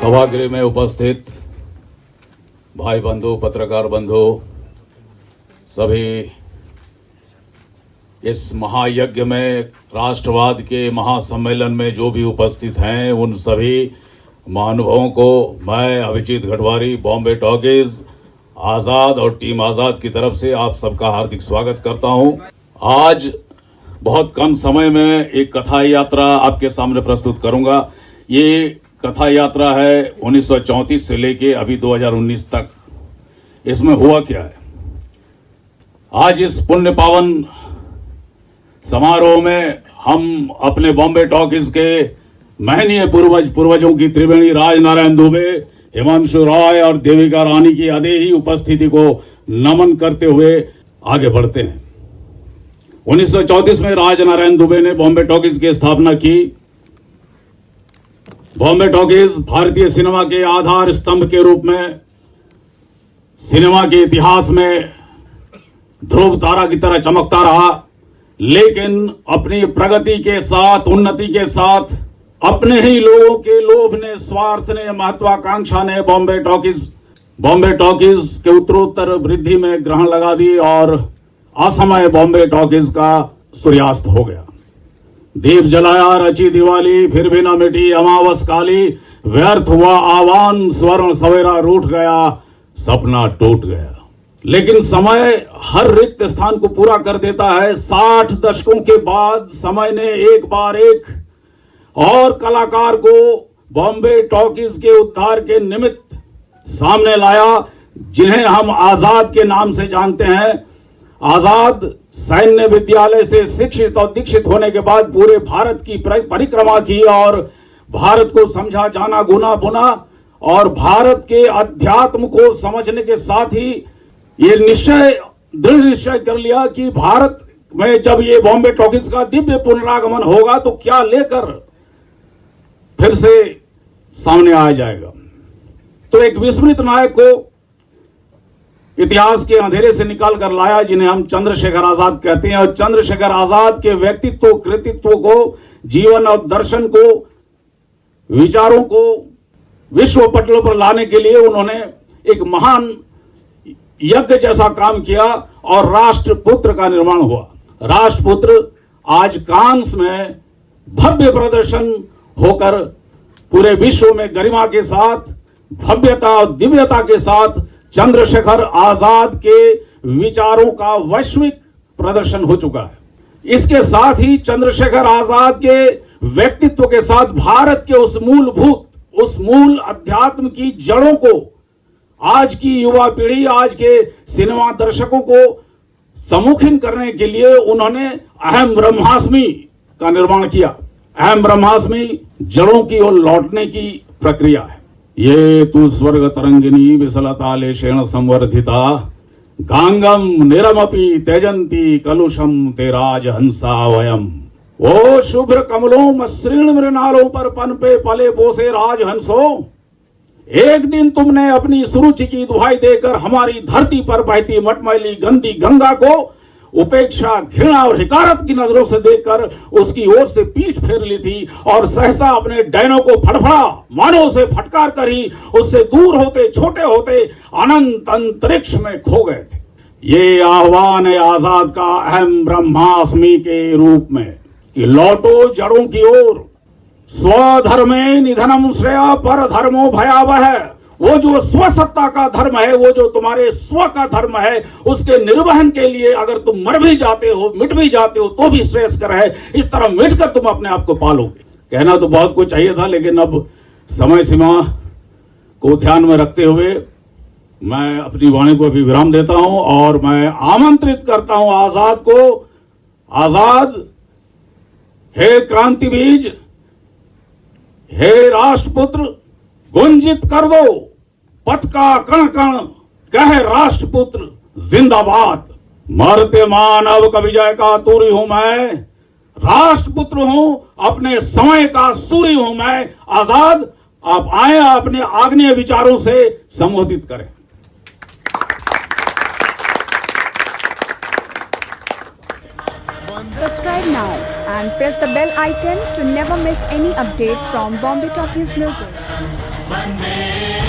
सभागृह में उपस्थित भाई बंधु, पत्रकार बंधु, सभी इस महायज्ञ में, राष्ट्रवाद के महासम्मेलन में जो भी उपस्थित हैं, उन सभी महानुभावों को मैं अभिजीत गढ़वारी, बॉम्बे टॉकीज, आज़ाद और टीम आज़ाद की तरफ से आप सबका हार्दिक स्वागत करता हूं। आज बहुत कम समय में एक कथा यात्रा आपके सामने प्रस्तुत करूंगा। ये कथा यात्रा है 1934 से लेके अभी 2019 तक। इसमें हुआ क्या है? आज इस पुण्य पावन समारोह में हम अपने बॉम्बे टॉकीज के महनीय पूर्वजों की त्रिवेणी राजनारायण दुबे, हिमांशु रॉय और देविका रानी की अदेही उपस्थिति को नमन करते हुए आगे बढ़ते हैं। 1934 में राजनारायण दुबे ने बॉम्बे टॉकीज की स्थापना की। बॉम्बे टॉकीज भारतीय सिनेमा के आधार स्तंभ के रूप में सिनेमा के इतिहास में ध्रुव तारा की तरह चमकता रहा, लेकिन अपनी प्रगति के साथ, उन्नति के साथ अपने ही लोगों के लोभ ने, स्वार्थ ने, महत्वाकांक्षा ने बॉम्बे टॉकीज के उत्तरोत्तर वृद्धि में ग्रहण लगा दी और असमय बॉम्बे टॉकीज का सूर्यास्त हो गया। दीप जलाया, रची दिवाली, फिर भी न मिटी अमावस काली, व्यर्थ हुआ आह्वान, स्वर्ण सवेरा रूठ गया, सपना टूट गया। लेकिन समय हर रिक्त स्थान को पूरा कर देता है। 60 दशकों के बाद समय ने एक बार एक और कलाकार को बॉम्बे टॉकीज के उद्धार के निमित्त सामने लाया, जिन्हें हम आजाद के नाम से जानते हैं। आजाद सैन्य विद्यालय से शिक्षित और दीक्षित होने के बाद पूरे भारत की परिक्रमा की और भारत को समझा, जाना, गुना बुना और भारत के अध्यात्म को समझने के साथ ही ये दृढ़ निश्चय कर लिया कि भारत में जब ये बॉम्बे टॉकीज का दिव्य पुनरागमन होगा तो क्या लेकर फिर से सामने आ जाएगा। तो एक विस्मृत नायक को इतिहास के अंधेरे से निकाल कर लाया, जिन्हें हम चंद्रशेखर आजाद कहते हैं। और चंद्रशेखर आजाद के व्यक्तित्व, कृतित्व को, जीवन और दर्शन को, विचारों को विश्व पटल पर लाने के लिए उन्होंने एक महान यज्ञ जैसा काम किया और राष्ट्रपुत्र का निर्माण हुआ। राष्ट्रपुत्र आज कांस में भव्य प्रदर्शन होकर पूरे विश्व में गरिमा के साथ, भव्यता और दिव्यता के साथ चंद्रशेखर आजाद के विचारों का वैश्विक प्रदर्शन हो चुका है। इसके साथ ही चंद्रशेखर आजाद के व्यक्तित्व के साथ भारत के उस मूल अध्यात्म की जड़ों को आज की युवा पीढ़ी, आज के सिनेमा दर्शकों को सम्मुखीन करने के लिए उन्होंने अहम ब्रह्मास्मि का निर्माण किया। अहम ब्रह्मास्मि जड़ों की ओर लौटने की प्रक्रिया है। ये तु स्वर्ग तरंगिनी विसलतालेशेण संवर्धिता, गांगम निरमपि त्यजंती कलुषम तेराज हंसा वयम। ओ शुभ्र कमलों मसृण मृणालों पर पनपे पले पोसे राज हंसो, एक दिन तुमने अपनी सुरुचि की दुहाई देकर हमारी धरती पर बहती मटमैली गंदी गंगा को उपेक्षा, घृणा और हिकारत की नजरों से देखकर उसकी ओर से पीठ फेर ली थी और सहसा अपने डैनों को फड़फड़ा मानो से फटकार कर ही उससे दूर होते, छोटे होते अनंत अंतरिक्ष में खो गए थे। ये आह्वान है आजाद का अहम ब्रह्मास्मि के रूप में कि लौटो जड़ों की ओर। स्वधर्मे निधनम श्रेया पर धर्मो भयावह। वो जो स्वसत्ता का धर्म है, वो जो तुम्हारे स्व का धर्म है, उसके निर्वहन के लिए अगर तुम मर भी जाते हो, मिट भी जाते हो, तो भी श्रेयस्कर है। इस तरह मिटकर तुम अपने आप को पालोगे। कहना तो बहुत कुछ चाहिए था, लेकिन अब समय सीमा को ध्यान में रखते हुए मैं अपनी वाणी को अभी विराम देता हूं और मैं आमंत्रित करता हूं आजाद को। आजाद, हे क्रांति बीज, हे राष्ट्रपुत्र, गुंजित कर दो पथ का कण कण, कह राष्ट्रपुत्र जिंदाबाद। मरते मानव का विजय का तूरी हूं मैं, राष्ट्रपुत्र हूं, अपने समय का सूर्य हूं मैं। आजाद, आप आए, अपने आग्नेय विचारों से संबोधित करें। Subscribe now and press the bell icon to never miss any update from Bombay Talkies Music. Vande